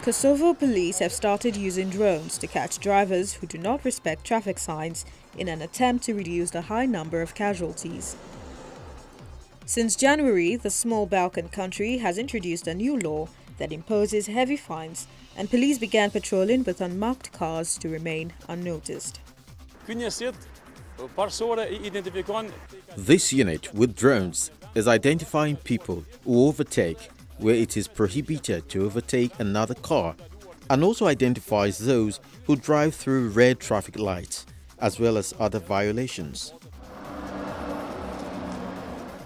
Kosovo police have started using drones to catch drivers who do not respect traffic signs in an attempt to reduce the high number of casualties. Since January, the small Balkan country has introduced a new law that imposes heavy fines, and police began patrolling with unmarked cars to remain unnoticed. This unit with drones is identifying people who overtake where it is prohibited to overtake another car, and also identifies those who drive through red traffic lights, as well as other violations.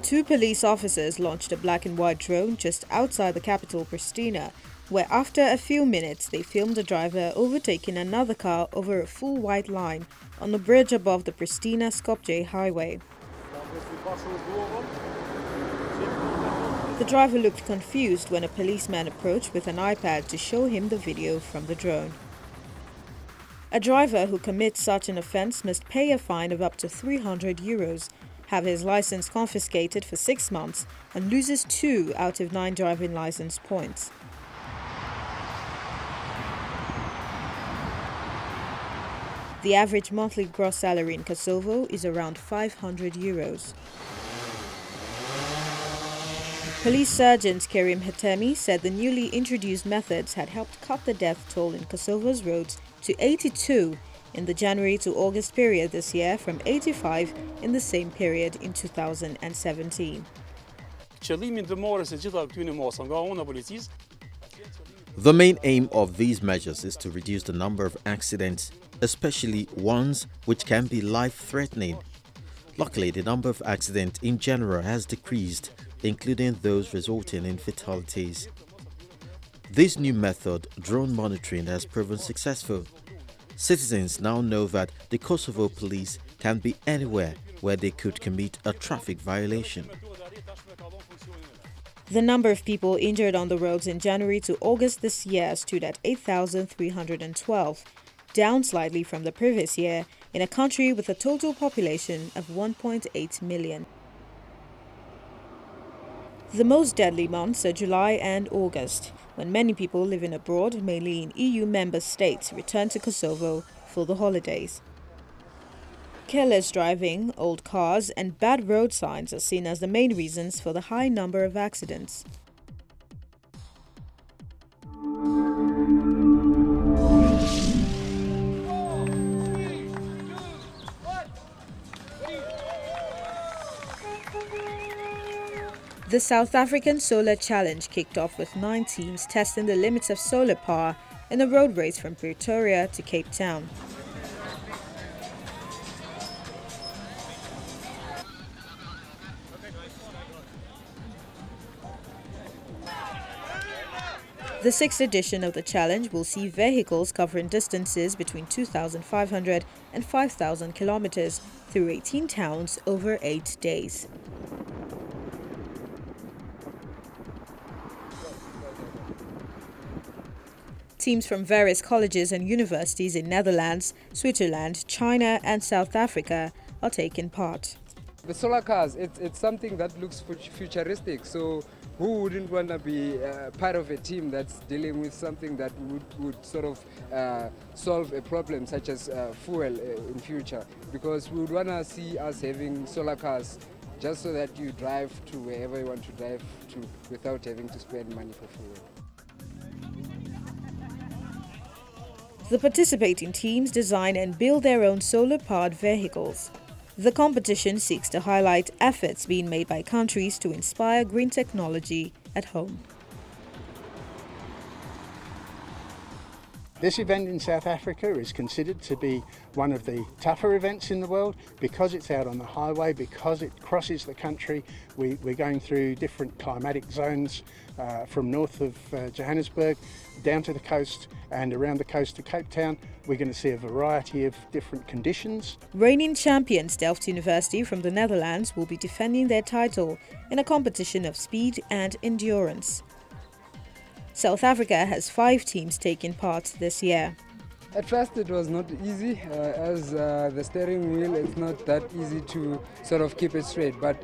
2 police officers launched a black and white drone just outside the capital, Pristina, where after a few minutes they filmed a driver overtaking another car over a full white line on the bridge above the Pristina-Skopje highway. The driver looked confused when a policeman approached with an iPad to show him the video from the drone. A driver who commits such an offence must pay a fine of up to €300, have his license confiscated for 6 months, and loses 2 out of 9 driving license points. The average monthly gross salary in Kosovo is around €500. Police Sergeant Kerim Hetemi said the newly introduced methods had helped cut the death toll in Kosovo's roads to 82 in the January to August period this year, from 85 in the same period in 2017. The main aim of these measures is to reduce the number of accidents, especially ones which can be life-threatening. Luckily, the number of accidents in general has decreased, including those resulting in fatalities. This new method, drone monitoring, has proven successful. Citizens now know that the Kosovo police can be anywhere where they could commit a traffic violation. The number of people injured on the roads in January to August this year stood at 8,312, down slightly from the previous year, in a country with a total population of 1.8 million. The most deadly months are July and August, when many people living abroad, mainly in EU member states, return to Kosovo for the holidays. Careless driving, old cars, and bad road signs are seen as the main reasons for the high number of accidents. The South African Solar Challenge kicked off with 9 teams testing the limits of solar power in a road race from Pretoria to Cape Town. The 6th edition of the challenge will see vehicles covering distances between 2,500 and 5,000 kilometers through 18 towns over 8 days. Teams from various colleges and universities in Netherlands, Switzerland, China and South Africa are taking part. The solar cars, it's something that looks futuristic, so who wouldn't want to be part of a team that's dealing with something that would sort of solve a problem such as fuel in future? Because we would want to see us having solar cars just so that you drive to wherever you want to drive to without having to spend money for fuel. The participating teams design and build their own solar-powered vehicles. The competition seeks to highlight efforts being made by countries to inspire green technology at home. This event in South Africa is considered to be one of the tougher events in the world because it's out on the highway, because it crosses the country. We're going through different climatic zones from north of Johannesburg down to the coast and around the coast to Cape Town. We're going to see a variety of different conditions. Reigning champions Delft University from the Netherlands will be defending their title in a competition of speed and endurance. South Africa has 5 teams taking part this year. At first it was not easy, as the steering wheel, it's not that easy to sort of keep it straight, but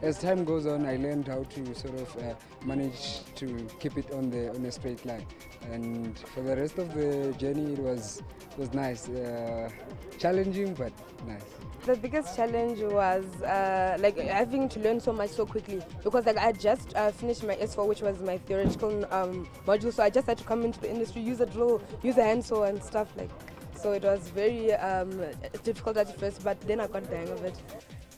as time goes on I learned how to sort of manage to keep it on a straight line, and for the rest of the journey it was nice, challenging but nice. The biggest challenge was like having to learn so much so quickly, because like I just finished my S4, which was my theoretical module, so I just had to come into the industry, use a drill, use a handsaw and stuff like. So it was very difficult at first, but then I got the hang of it.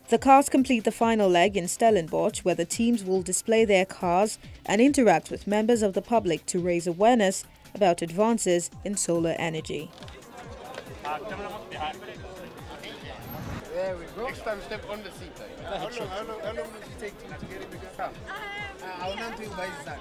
The cars complete the final leg in Stellenbosch, where the teams will display their cars and interact with members of the public to raise awareness about advances in solar energy. There we go. Next time, step on the seat. How long does it take to get in the car? I will not do by that.